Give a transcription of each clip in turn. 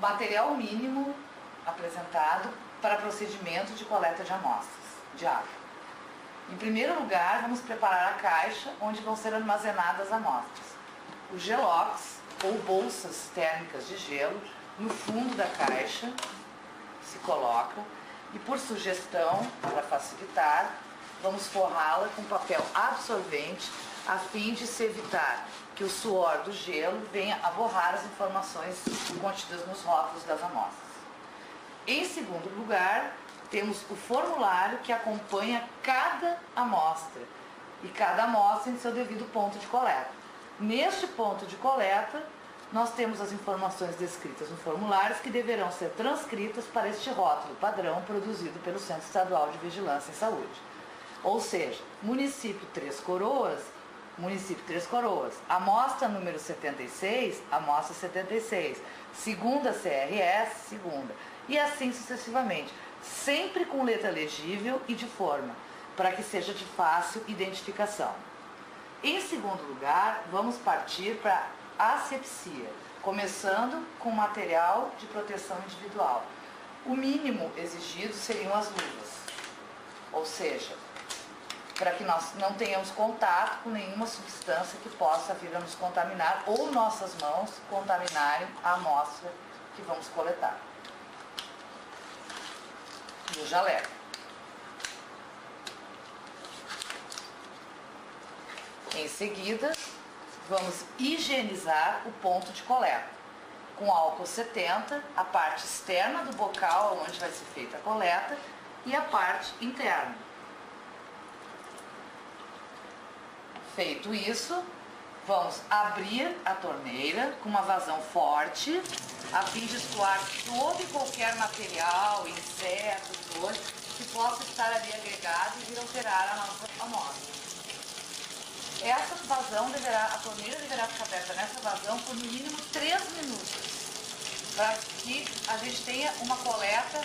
material mínimo apresentado para procedimento de coleta de amostras de água. Em primeiro lugar, vamos preparar a caixa onde vão ser armazenadas as amostras. O gelox, ou bolsas térmicas de gelo, no fundo da caixa se coloca e, por sugestão, para facilitar, vamos forrá-la com papel absorvente a fim de se evitar que o suor do gelo venha a borrar as informações contidas nos rótulos das amostras. Em segundo lugar, temos o formulário que acompanha cada amostra e cada amostra em seu devido ponto de coleta. Neste ponto de coleta, nós temos as informações descritas no formulário que deverão ser transcritas para este rótulo padrão produzido pelo Centro Estadual de Vigilância em Saúde. Ou seja, município Três Coroas, amostra número 76, amostra 76, segunda CRS, segunda, e assim sucessivamente, sempre com letra legível e de forma, para que seja de fácil identificação. Em segundo lugar, vamos partir para a asepsia, começando com material de proteção individual. O mínimo exigido seriam as luvas, ou seja, para que nós não tenhamos contato com nenhuma substância que possa vir a nos contaminar ou nossas mãos contaminarem a amostra que vamos coletar. E o jaleco. Em seguida, vamos higienizar o ponto de coleta com álcool 70, a parte externa do bocal onde vai ser feita a coleta e a parte interna. Feito isso, vamos abrir a torneira com uma vazão forte, a fim de escoar todo e qualquer material, insetos, coisas, que possa estar ali agregado e vir alterar a nossa amostra. Essa vazão a torneira deverá ficar aberta nessa vazão por no mínimo 3 minutos, para que a gente tenha uma coleta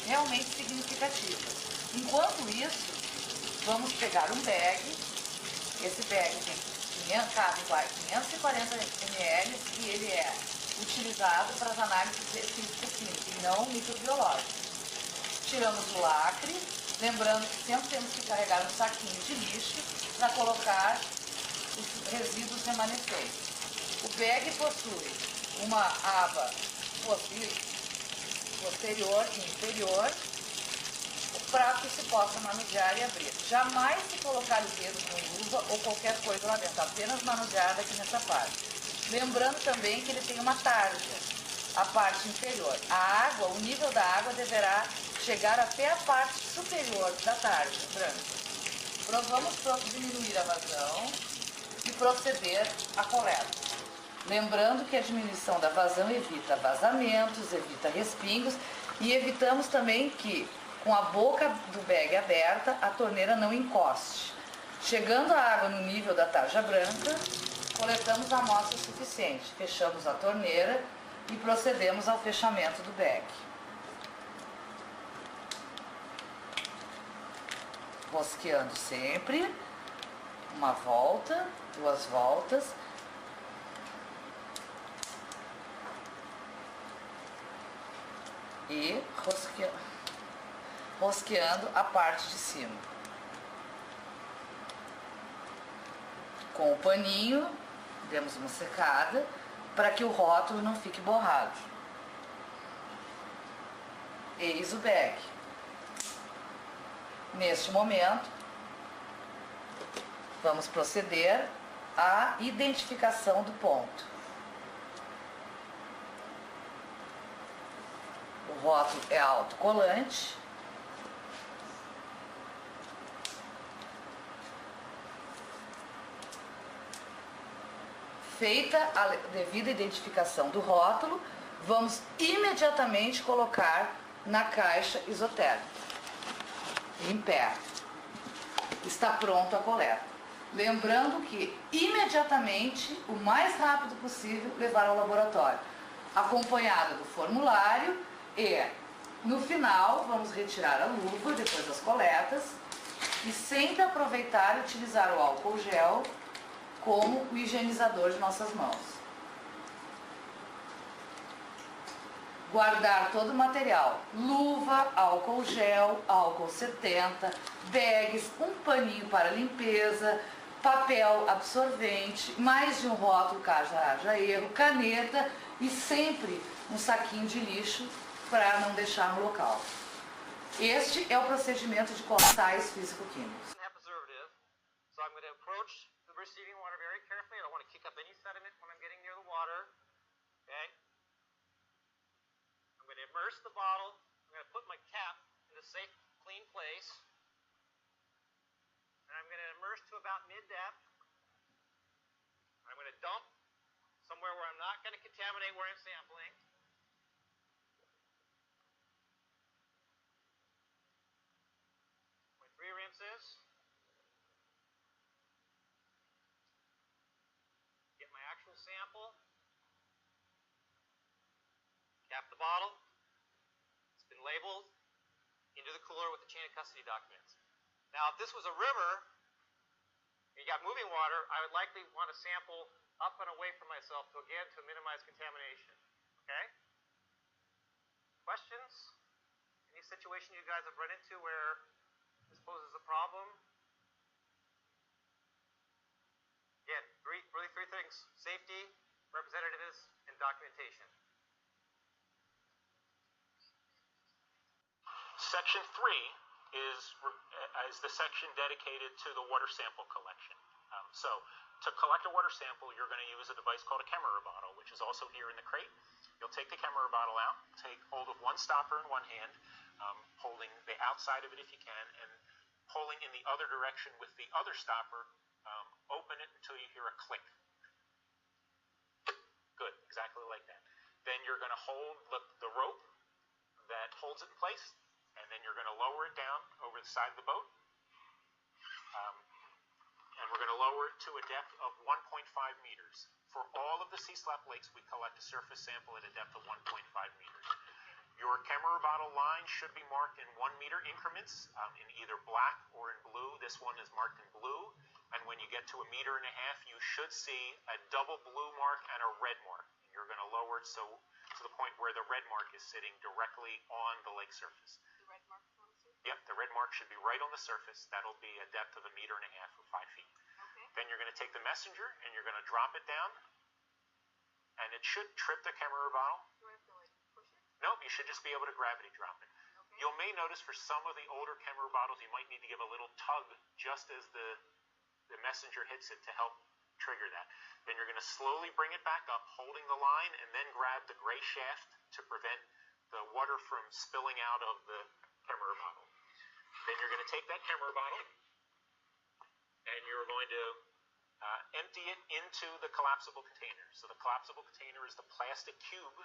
realmente significativa. Enquanto isso, vamos pegar um bag. Esse bag cabe 540 ml e ele é utilizado para as análises físico-químicas e não microbiológicas. Tiramos o lacre, lembrando que sempre temos que carregar um saquinho de lixo para colocar os resíduos remanescentes. O bag possui uma aba posterior e inferior para que se possa manusear e abrir. Jamais se colocar o dedo com luva ou qualquer coisa lá dentro, apenas manusear aqui nessa parte. Lembrando também que ele tem uma tarja, a parte inferior. A água, o nível da água deverá chegar até a parte superior da tarja branca. Vamos diminuir a vazão e proceder à coleta. Lembrando que a diminuição da vazão evita vazamentos, evita respingos e evitamos também que, com a boca do bag aberta, a torneira não encoste. Chegando a água no nível da tarja branca, coletamos a amostra suficiente, fechamos a torneira e procedemos ao fechamento do bag. Rosqueando sempre, uma volta, 2 voltas. E rosqueando a parte de cima. Com o paninho, demos uma secada para que o rótulo não fique borrado. Eis o bag. Neste momento, vamos proceder à identificação do ponto. O rótulo é autocolante. Feita a devida identificação do rótulo, vamos imediatamente colocar na caixa isotérmica, em pé. Está pronto a coleta. Lembrando que imediatamente, o mais rápido possível, levar ao laboratório, acompanhado do formulário e, no final, vamos retirar a luva depois das coletas e sempre aproveitar e utilizar o álcool gel como o higienizador de nossas mãos. guardar todo o material, luva, álcool gel, álcool 70, bags, um paninho para limpeza, papel absorvente, mais de um rótulo caso haja erro, caneta e sempre um saquinho de lixo para não deixar no local. Este é o procedimento de costais físico-químicos. So I'm going to approach the receiving water very carefully. I don't want to kick up any sediment when I'm getting near the water. Okay? I'm going to immerse the bottle. I'm going to put my cap in a safe, clean place. And I'm going to immerse to about mid-depth. I'm going to dump somewhere where I'm not going to contaminate where I'm sampling. My 3 rinses. Get my actual sample, cap the bottle, it's been labeled, into the cooler with the chain of custody documents. Now if this was a river, and you got moving water, I would likely want to sample up and away from myself to minimize contamination. Okay? Questions? Any situation you guys have run into where this poses a problem? Again, really three things: safety, representativeness, and documentation. Section 3 is the section dedicated to the water sample collection. So to collect a water sample, you're going to use a device called a camera bottle, which is also here in the crate. You'll take the camera bottle out, take hold of one stopper in one hand, holding the outside of it if you can, and pulling in the other direction with the other stopper. Open it until you hear a click. Good, exactly like that. Then you're going to hold the rope that holds it in place, and then you're going to lower it down over the side of the boat. And we're going to lower it to a depth of 1.5 meters. For all of the sea slap lakes, we collect a surface sample at a depth of 1.5 meters. Your camera bottle line should be marked in 1 meter increments in either black or in blue. This one is marked in blue. And when you get to 1.5 meters, you should see a double blue mark and a red mark. You're going to lower it to the point where the red mark is sitting directly on the lake surface. The red mark on the surface? Yep, the red mark should be right on the surface. That'll be a depth of 1.5 meters or 5 feet. Okay. Then you're going to take the messenger and you're going to drop it down. And it should trip the camera bottle. Do I have to like push it? Nope, you should just be able to gravity drop it. Okay. You may notice for some of the older camera bottles, you might need to give a little tug just as the messenger hits it to help trigger that. Then you're going to slowly bring it back up, holding the line, and then grab the gray shaft to prevent the water from spilling out of the camera bottle. Then you're going to take that camera bottle, and you're going to empty it into the collapsible container. So the collapsible container is the plastic cube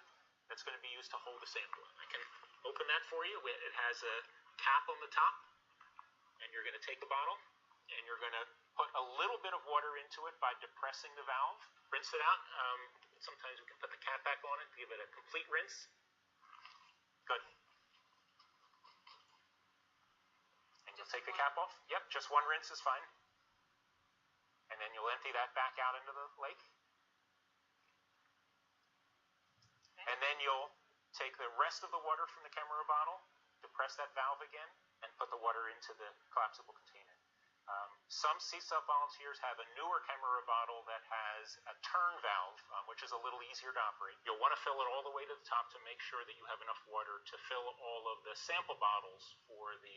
that's going to be used to hold the sample. I can open that for you. It has a cap on the top, and you're going to take the bottle, and you're going to put a little bit of water into it by depressing the valve. Rinse it out. Sometimes we can put the cap back on it, give it a complete rinse. Good. And you'll take the cap off. Yep, just one rinse is fine. And then you'll empty that back out into the lake. And then you'll take the rest of the water from the camera bottle, depress that valve again, and put the water into the collapsible container. Some CSUP volunteers have a newer camera bottle that has a turn valve, which is a little easier to operate. You'll want to fill it all the way to the top to make sure that you have enough water to fill all of the sample bottles for the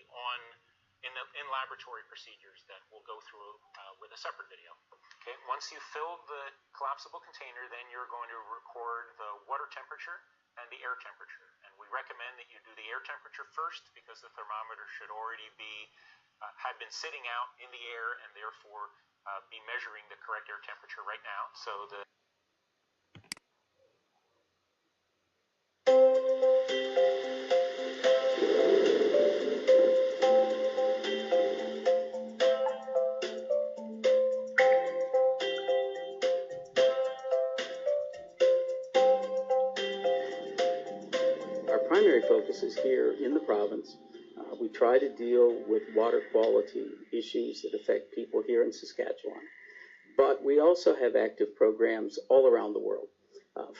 in laboratory procedures that we'll go through with a separate video. Okay, once you've filled the collapsible container, then you're going to record the water temperature and the air temperature. And we recommend that you do the air temperature first because the thermometer should already be have been sitting out in the air and therefore be measuring the correct air temperature right now. So the primary focus is here in the province. We try to deal with water quality issues that affect people here in Saskatchewan. But we also have active programs all around the world.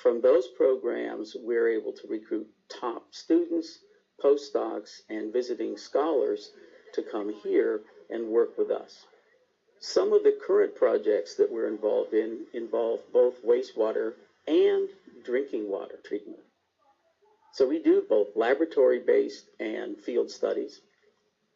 From those programs, we're able to recruit top students, postdocs, and visiting scholars to come here and work with us. Some of the current projects that we're involved in involve both wastewater and drinking water treatment. So we do both laboratory-based and field studies.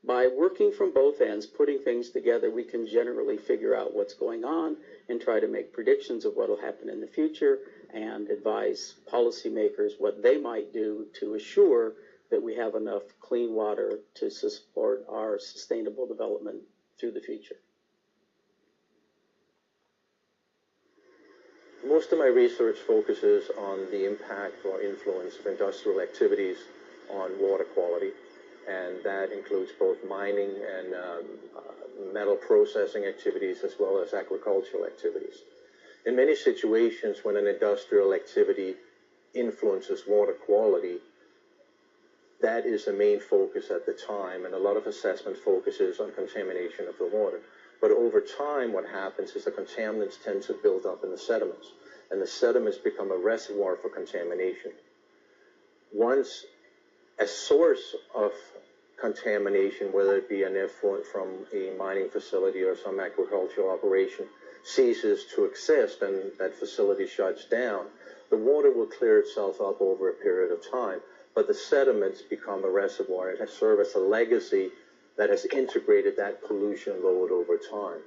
By working from both ends, putting things together, we can generally figure out what's going on and try to make predictions of what will happen in the future and advise policymakers what they might do to assure that we have enough clean water to support our sustainable development through the future. Most of my research focuses on the impact or influence of industrial activities on water quality, and that includes both mining and metal processing activities as well as agricultural activities. In many situations, when an industrial activity influences water quality, that is the main focus at the time, and a lot of assessment focuses on contamination of the water. But over time, what happens is the contaminants tend to build up in the sediments, and the sediments become a reservoir for contamination. Once a source of contamination, whether it be an effluent from a mining facility or some agricultural operation, ceases to exist and that facility shuts down, the water will clear itself up over a period of time, but the sediments become a reservoir. It has served as a legacy that has integrated that pollution load over time.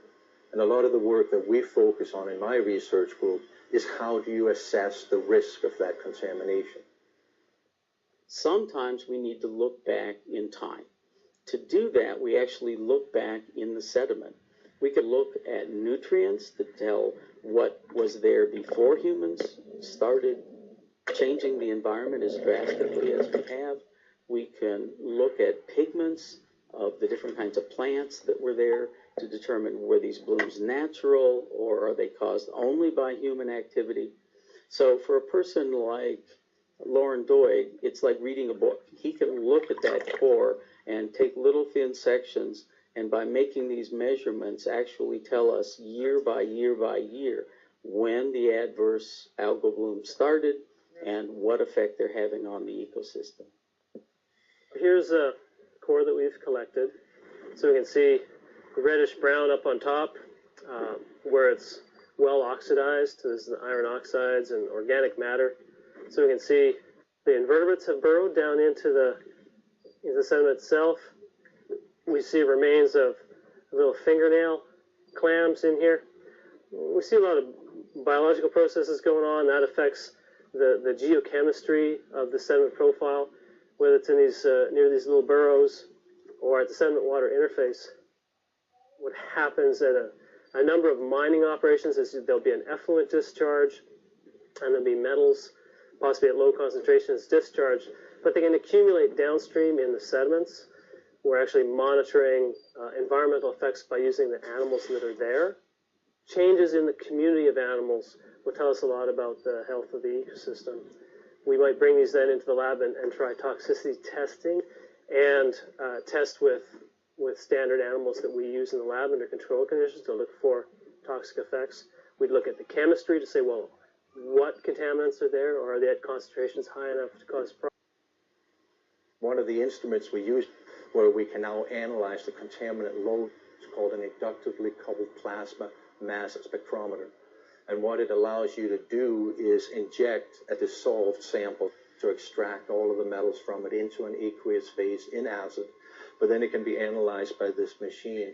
And a lot of the work that we focus on in my research group is how do you assess the risk of that contamination. Sometimes we need to look back in time. To do that, we actually look back in the sediment. We could look at nutrients to tell what was there before humans started changing the environment as drastically as we have. We can look at pigments of the different kinds of plants that were there to determine were these blooms natural or are they caused only by human activity. So for a person like Lauren Doig, it's like reading a book. He can look at that core and take little thin sections, and by making these measurements actually tell us year by year by year when the adverse algal bloom started and what effect they're having on the ecosystem. Here's a core that we've collected. So we can see reddish brown up on top where it's well oxidized. This is the iron oxides and organic matter. So we can see the invertebrates have burrowed down into the sediment itself. We see remains of little fingernail clams in here. We see a lot of biological processes going on. That affects the geochemistry of the sediment profile, whether it's in these near these little burrows or at the sediment water interface. What happens at a number of mining operations is there'll be an effluent discharge, and there'll be metals, possibly at low concentrations, discharged, but they can accumulate downstream in the sediments. We're actually monitoring environmental effects by using the animals that are there. Changes in the community of animals will tell us a lot about the health of the ecosystem. We might bring these then into the lab and try toxicity testing and test with standard animals that we use in the lab under control conditions to look for toxic effects. We'd look at the chemistry to say, well, what contaminants are there, or are they at concentrations high enough to cause problems? One of the instruments we use where we can now analyze the contaminant load is called an inductively coupled plasma mass spectrometer. And what it allows you to do is inject a dissolved sample to extract all of the metals from it into an aqueous phase in acid, but then it can be analyzed by this machine.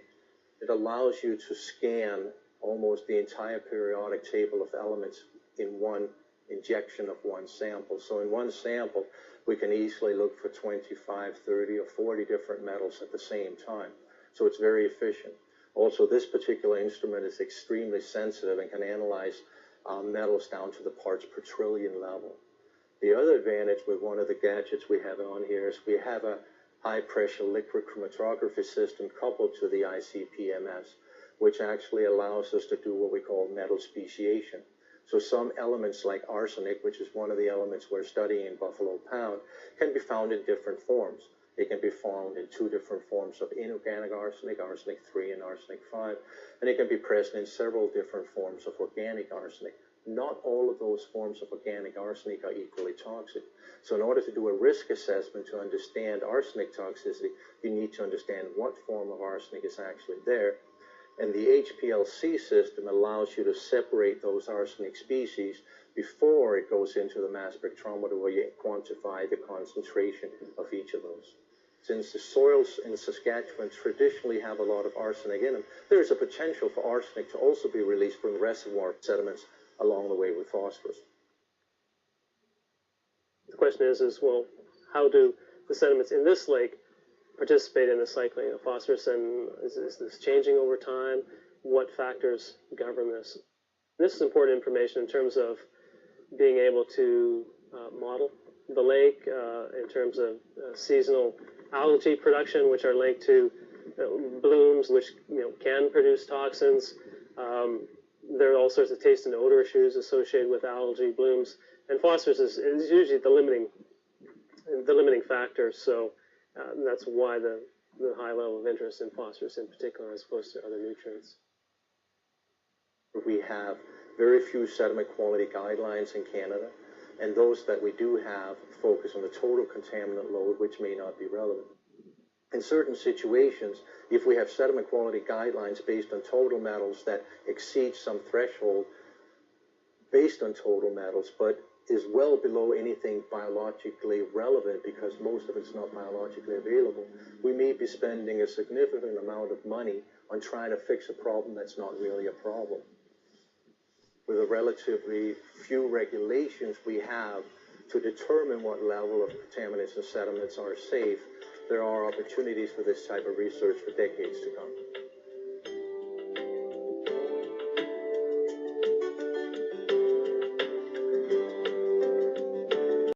It allows you to scan almost the entire periodic table of elements in one injection of one sample. So in one sample, we can easily look for 25, 30, or 40 different metals at the same time. So it's very efficient. Also, this particular instrument is extremely sensitive and can analyze metals down to the parts per trillion level. The other advantage with one of the gadgets we have on here is we have a high-pressure liquid chromatography system coupled to the ICP-MS, which actually allows us to do what we call metal speciation. So some elements like arsenic, which is one of the elements we're studying in Buffalo Pound, can be found in different forms. It can be found in two different forms of inorganic arsenic, arsenic 3 and arsenic 5, and it can be present in several different forms of organic arsenic, not all of those forms of organic arsenic are equally toxic. So in order to do a risk assessment to understand arsenic toxicity, you need to understand what form of arsenic is actually there. And the HPLC system allows you to separate those arsenic species before it goes into the mass spectrometer, where you quantify the concentration of each of those. Since the soils in Saskatchewan traditionally have a lot of arsenic in them, there is a potential for arsenic to also be released from reservoir sediments along the way with phosphorus. The question is well, how do the sediments in this lake participate in the cycling of phosphorus, and is this changing over time? What factors govern this? This is important information in terms of being able to model the lake, in terms of seasonal algae production, which are linked to blooms, which can produce toxins. There are all sorts of taste and odor issues associated with algae blooms, and phosphorus is usually the limiting factor. So that's why the high level of interest in phosphorus in particular, as opposed to other nutrients. We have very few sediment quality guidelines in Canada, and those that we do have focus on the total contaminant load, which may not be relevant. In certain situations, if we have sediment quality guidelines based on total metals that exceed some threshold based on total metals, but is well below anything biologically relevant because most of it's not biologically available, we may be spending a significant amount of money on trying to fix a problem that's not really a problem. With the relatively few regulations we have to determine what level of contaminants and sediments are safe, there are opportunities for this type of research for decades to come.